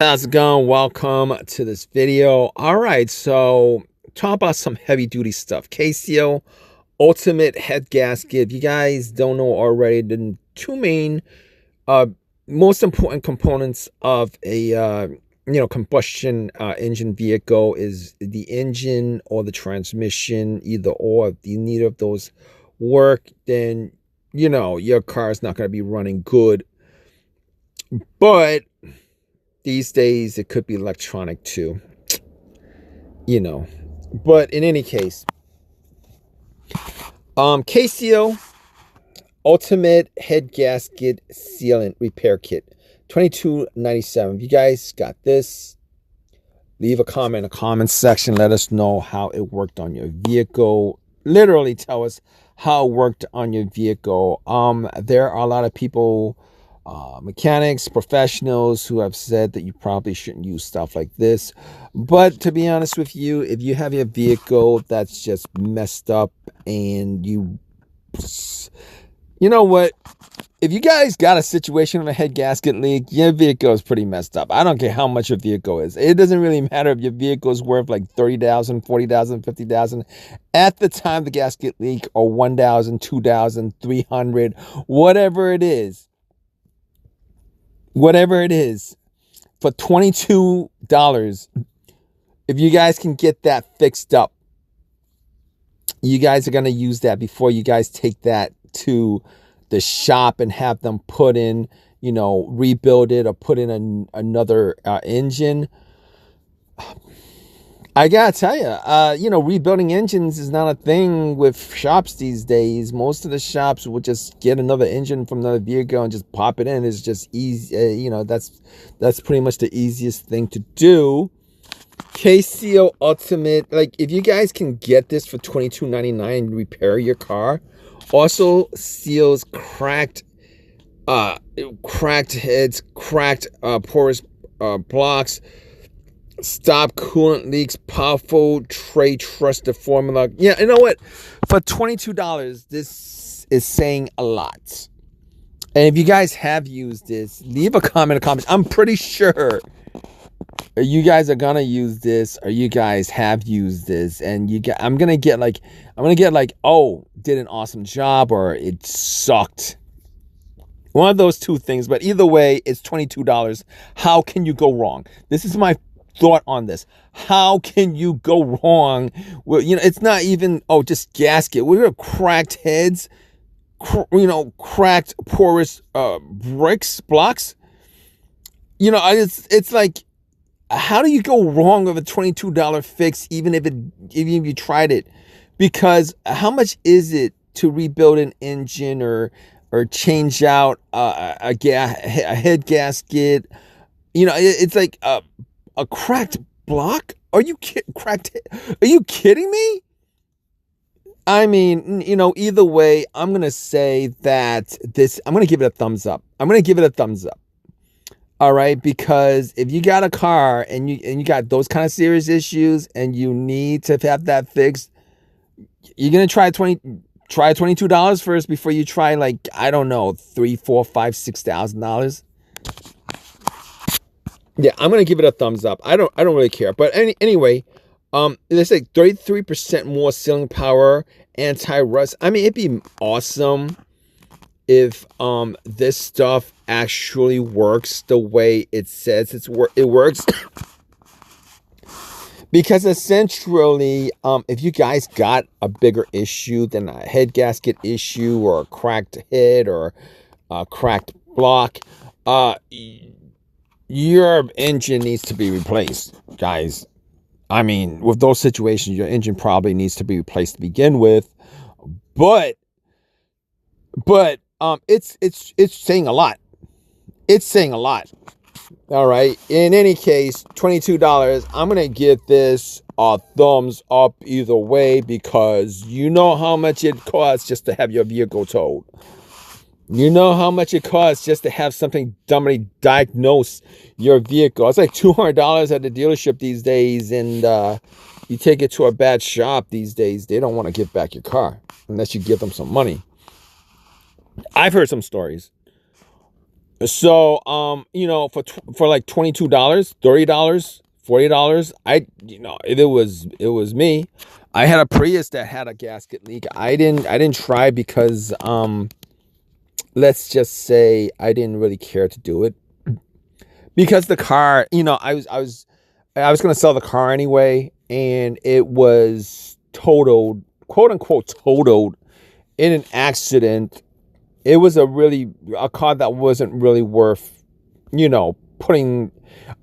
How's it going? Welcome to this video. All right, so talk about some heavy duty stuff. KCO Ultimate Head Gasket. If you guys don't know already, the two main uh most important components of a combustion engine vehicle is the engine or the transmission, either or. If neither of those work, then your car is not going to be running good. But these days, it could be electronic too, But in any case, KCO Ultimate Head Gasket Sealant Repair Kit, $22.97. If you guys got this, leave a comment in the comment section. Let us know how it worked on your vehicle. Literally tell us how it worked on your vehicle. There are a lot of people, mechanics, professionals, who have said that you probably shouldn't use stuff like this. But to be honest with you, if you have your vehicle that's just messed up and you know what? If you guys got a situation of a head gasket leak, your vehicle is pretty messed up. I don't care how much your vehicle is. It doesn't really matter if your vehicle is worth like $30,000, $40,000, $50,000. At the time the gasket leak, or $1,000, $2,000, $300, whatever it is, for $22, if you guys can get that fixed up, you guys are going to use that before you guys take that to the shop and have them put in, rebuild it or put in another engine. I gotta tell you, rebuilding engines is not a thing with shops these days. Most of the shops will just get another engine from another vehicle and just pop it in. It's just easy. That's pretty much the easiest thing to do. KCO Ultimate, like, if you guys can get this for $22.99 and repair your car, also seals cracked heads, cracked porous blocks, stop coolant leaks, powerful tray trusted formula. Yeah, you know what? For $22, this is saying a lot. And if you guys have used this, leave a comment in the comments. I'm pretty sure you guys are gonna use this, or you guys have used this, and I'm gonna get like, oh, did an awesome job, or it sucked. One of those two things. But either way, it's $22. How can you go wrong? This is my thought on this. How can you go wrong? Well, it's not even, just gasket. We have cracked heads, cracked porous blocks. It's like, how do you go wrong with a $22 fix, even if you tried it? Because how much is it to rebuild an engine or change out a head gasket? It's like a cracked block. Are you kidding me? I mean, either way, I'm gonna say that I'm gonna give it a thumbs up. All right, because if you got a car and you got those kind of serious issues and you need to have that fixed, you're gonna try $22 first before you try, like, I don't know, $3,000, $4,000, $5,000, $6,000. Yeah, I'm gonna give it a thumbs up. I don't really care. But anyway, there's like 33% more sealing power, anti-rust. I mean, it'd be awesome if this stuff actually works the way it says it works. Because essentially, if you guys got a bigger issue than a head gasket issue, or a cracked head, or a cracked block, your engine needs to be replaced, guys. I mean, with those situations, your engine probably needs to be replaced to begin with. But it's saying a lot. It's saying a lot. All right. In any case, $22. I'm going to give this a thumbs up either way, because you know how much it costs just to have your vehicle towed. You know how much it costs just to have something dumbly diagnose your vehicle. It's like $200 at the dealership these days, and you take it to a bad shop these days, they don't want to give back your car unless you give them some money. I've heard some stories. So, you know, for like $22, $30, $40, if it was me, I had a Prius that had a gasket leak. I didn't try because, let's just say I didn't really care to do it because the car, I was going to sell the car anyway, and it was totaled, quote unquote, totaled in an accident. It was a car that wasn't really worth, putting,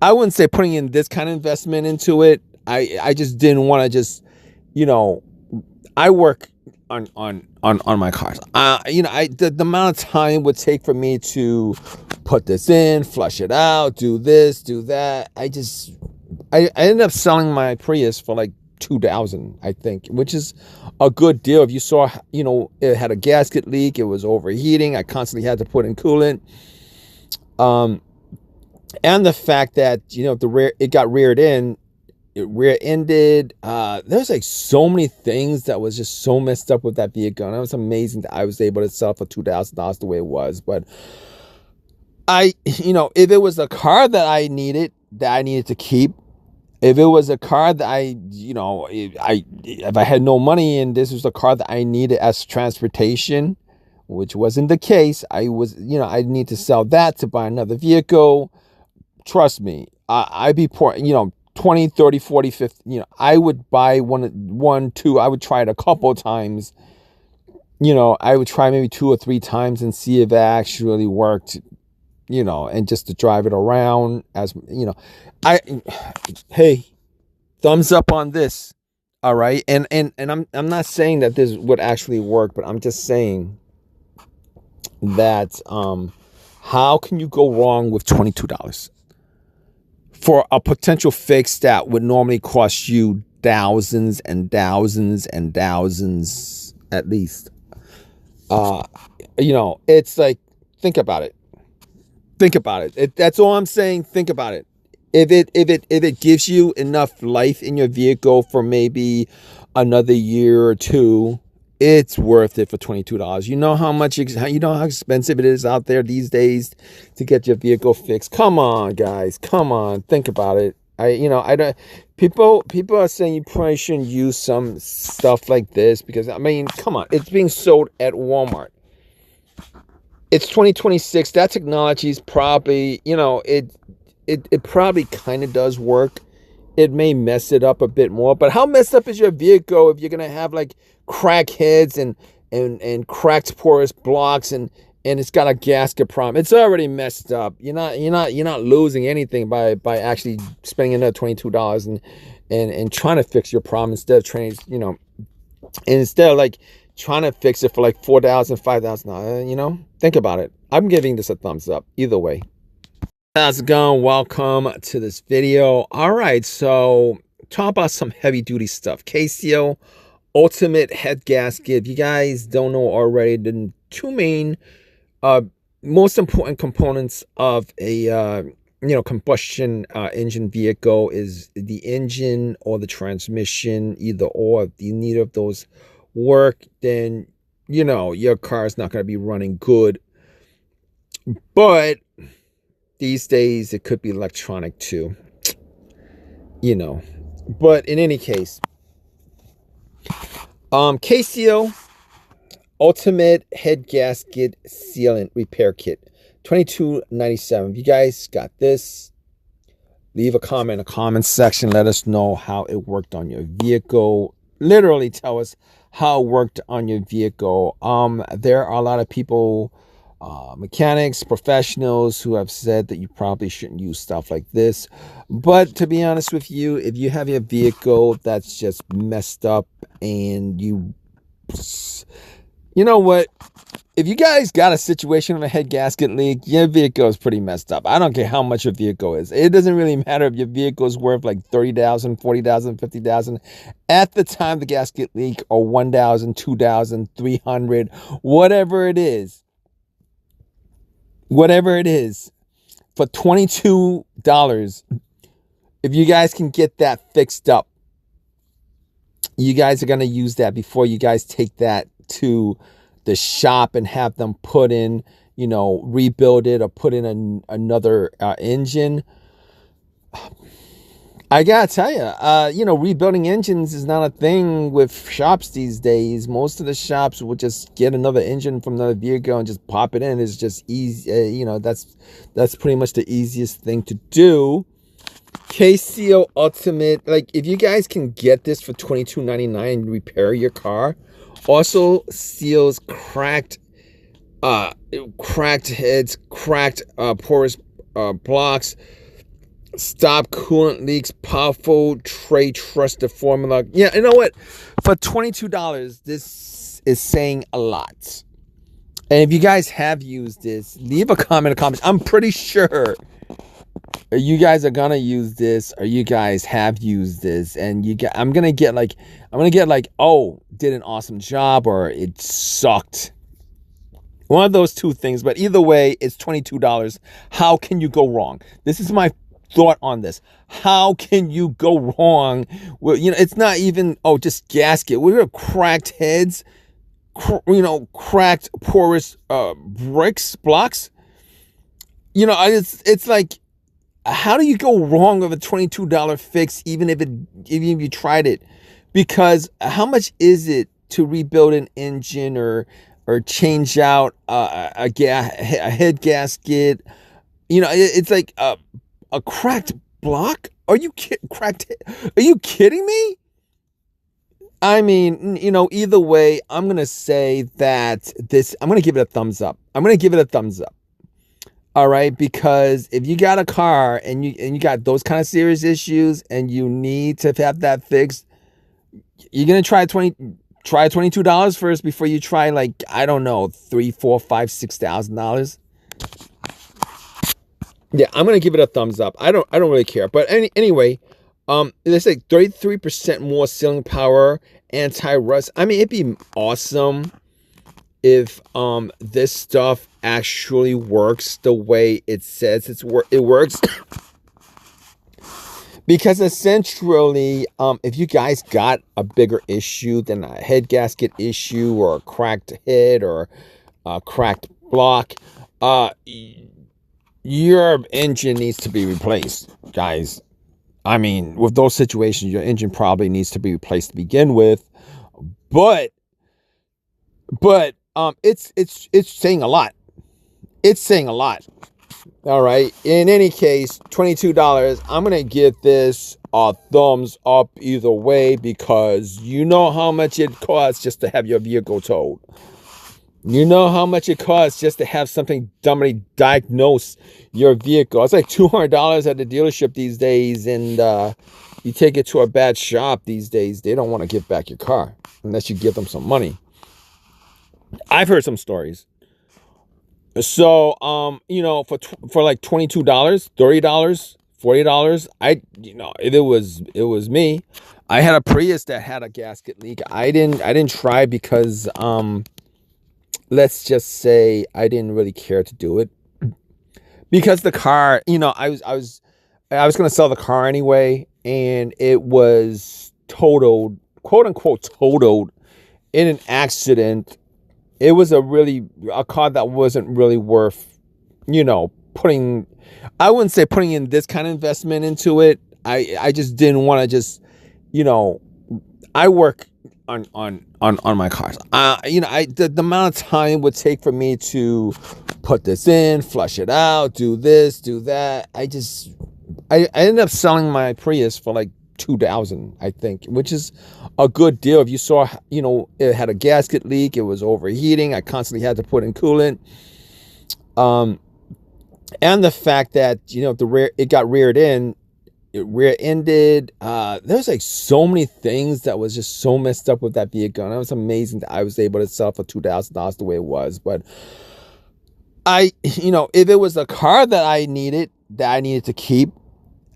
I wouldn't say putting in this kind of investment into it. I just didn't want to just, you know, I work on my cars. The amount of time it would take for me to put this in, flush it out, do this, do that. I ended up selling my Prius for like 2,000, I think, which is a good deal. If you saw, it had a gasket leak, it was overheating. I constantly had to put in coolant. And the fact that, it got rear-ended. There's like so many things that was just so messed up with that vehicle. And it was amazing that I was able to sell for $2,000 the way it was. But if it was a car that I needed to keep, if it was a car that if I had no money and this was a car that I needed as transportation, which wasn't the case, I need to sell that to buy another vehicle. Trust me, I'd be poor, 20, 30, 40, 50, I would buy two, I would try it a couple of times. I would try maybe 2 or 3 times and see if it actually worked, and just to drive it around hey, thumbs up on this. All right. And I'm not saying that this would actually work, but I'm just saying that, how can you go wrong with $22 for a potential fix that would normally cost you thousands and thousands and thousands at least? It's like, think about it. Think about it. That's all I'm saying. Think about it. If it gives you enough life in your vehicle for maybe another year or two, it's worth it for $22. You know how expensive it is out there these days to get your vehicle fixed. Come on, guys. Come on. Think about it. I don't. People are saying you probably shouldn't use some stuff like this because, come on. It's being sold at Walmart. It's 2026. That technology is probably, it probably kind of does work. It may mess it up a bit more, but how messed up is your vehicle if you're gonna have like crack heads and cracked porous blocks and it's got a gasket problem? It's already messed up. You're not losing anything by actually spending another $22 and trying to fix your problem instead of instead of like trying to fix it for like $4,000, $5,000. Think about it. I'm giving this a thumbs up either way. How's it going? Welcome to this video. All right, so talk about some heavy duty stuff. KCO Ultimate Head Gasket. If you guys don't know already, the two main most important components of a combustion engine vehicle is the engine or the transmission. Either or, if neither of those work, then your car is not going to be running good. But these days it could be electronic too, but in any case, KCO Ultimate Head Gasket Sealant Repair Kit, $22.97. If you guys got this, leave a comment in the comment section. Let us know how it worked on your vehicle. Literally tell us how it worked on your vehicle. There are a lot of people, mechanics, professionals, who have said that you probably shouldn't use stuff like this. But to be honest with you, if you have your vehicle that's just messed up and you know what? If you guys got a situation of a head gasket leak, your vehicle is pretty messed up. I don't care how much your vehicle is. It doesn't really matter if your vehicle is worth like $30,000, $40,000, $50,000. At the time the gasket leak, or $1,000, $2,000, $300, whatever it is, for $22, if you guys can get that fixed up, you guys are going to use that before you guys take that to the shop and have them put in, you know, rebuild it or put in another engine. I gotta tell you, you know, rebuilding engines is not a thing with shops these days. Most of the shops will just get another engine from another vehicle and just pop it in. It's just easy. You know, that's pretty much the easiest thing to do. KCO Ultimate, like if you guys can get this for $22.99 and repair your car, also seals cracked heads, cracked porous blocks, stop coolant leaks, powerful tray trusted formula. Yeah, you know what? For $22, this is saying a lot. And if you guys have used this, leave a comment in the comments. I'm pretty sure you guys are gonna use this, or you guys have used this, and I'm gonna get like, oh, did an awesome job, or it sucked. One of those two things, but either way, it's $22. How can you go wrong? This is my thought on this. How can you go wrong? Well, you know, it's not even, oh, just gasket. We have cracked heads, you know, cracked porous blocks. You know, it's like, how do you go wrong with a $22 fix, even if you tried it? Because how much is it to rebuild an engine or change out a head gasket? You know, it's like a cracked block. Are you kidding me? I mean, you know, either way, I'm gonna say that I'm gonna give it a thumbs up. All right, because if you got a car and you got those kind of serious issues and you need to have that fixed, you're gonna try $22 first before you try, like, I don't know, $3,000, $4,000, $5,000, $6,000. Yeah, I'm gonna give it a thumbs up. I don't really care. But anyway, let's say 33% more sealing power, anti-rust. I mean, it'd be awesome if this stuff actually works the way it says it works. Because essentially, if you guys got a bigger issue than a head gasket issue or a cracked head or a cracked block, your engine needs to be replaced, guys. I mean, with those situations, your engine probably needs to be replaced to begin with. But it's saying a lot. It's saying a lot. All right. In any case, $22. I'm going to give this a thumbs up either way, because you know how much it costs just to have your vehicle towed. You know how much it costs just to have something dumbly diagnose your vehicle. It's like $200 at the dealership these days, and you take it to a bad shop these days, they don't want to give back your car unless you give them some money. I've heard some stories. So, you know, for like $22, $30, $40, if it was me, I had a Prius that had a gasket leak. I didn't try because, let's just say I didn't really care to do it, because the car, you know, I was going to sell the car anyway, and it was totaled, quote unquote, totaled in an accident. It was a car that wasn't really worth, you know, I wouldn't say putting in this kind of investment into it. I just didn't want to just, you know, I work on my cars. You know, the amount of time it would take for me to put this in, flush it out, do this, do that. I ended up selling my Prius for like $2,000, I think, which is a good deal. If you saw, you know, it had a gasket leak, it was overheating, I constantly had to put in coolant, and the fact that, you know, it got rear-ended. There's like so many things that was just so messed up with that vehicle, and it was amazing that I was able to sell for $2,000 the way it was. But you know, if it was a car that I needed to keep,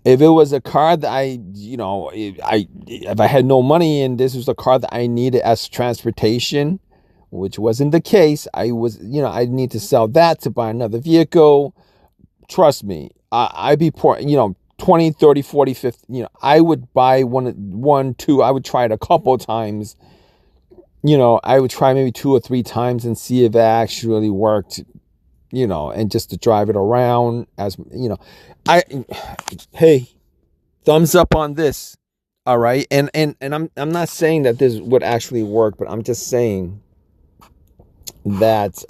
if it was a car that if I had no money and this was a car that I needed as transportation, which wasn't the case, I need to sell that to buy another vehicle. Trust me, I'd be poor, you know, 20, 30, 40, 50, you know, I would buy one, two, I would try it a couple of times. You know, I would try maybe 2 or 3 times and see if it actually worked. you know, and just to drive it around, as you know, hey, thumbs up on this. All right. And I'm not saying that this would actually work, but I'm just saying that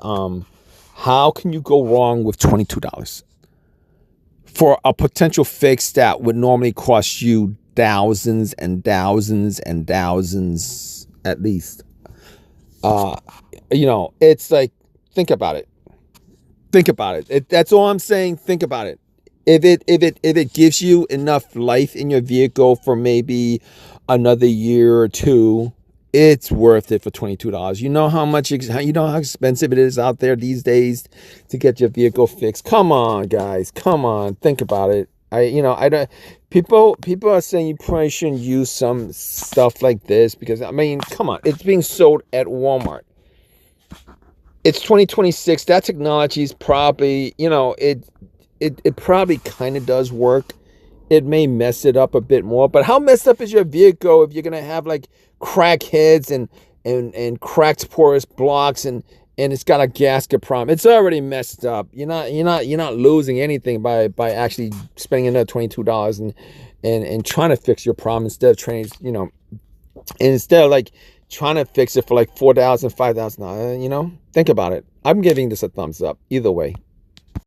how can you go wrong with $22 for a potential fix that would normally cost you thousands and thousands and thousands at least? You know, it's like, think about it. Think about it. That's all I'm saying. Think about it. If it gives you enough life in your vehicle for maybe another year or two, it's worth it for $22. You know how much, you know how expensive it is out there these days to get your vehicle fixed. Come on, guys. Come on. Think about it. I don't, people are saying you probably shouldn't use some stuff like this because, I mean, come on. It's being sold at Walmart. It's 2026. That technology is probably, you know, it probably kind of does work. It may mess it up a bit more, but how messed up is your vehicle if you're gonna have like crack heads and cracked porous blocks and it's got a gasket problem? It's already messed up. You're not losing anything by actually spending another $22 and trying to fix your problem instead of trying, you know, and instead of like trying to fix it for like $4,000, $5,000. You know, think about it. I'm giving this a thumbs up either way.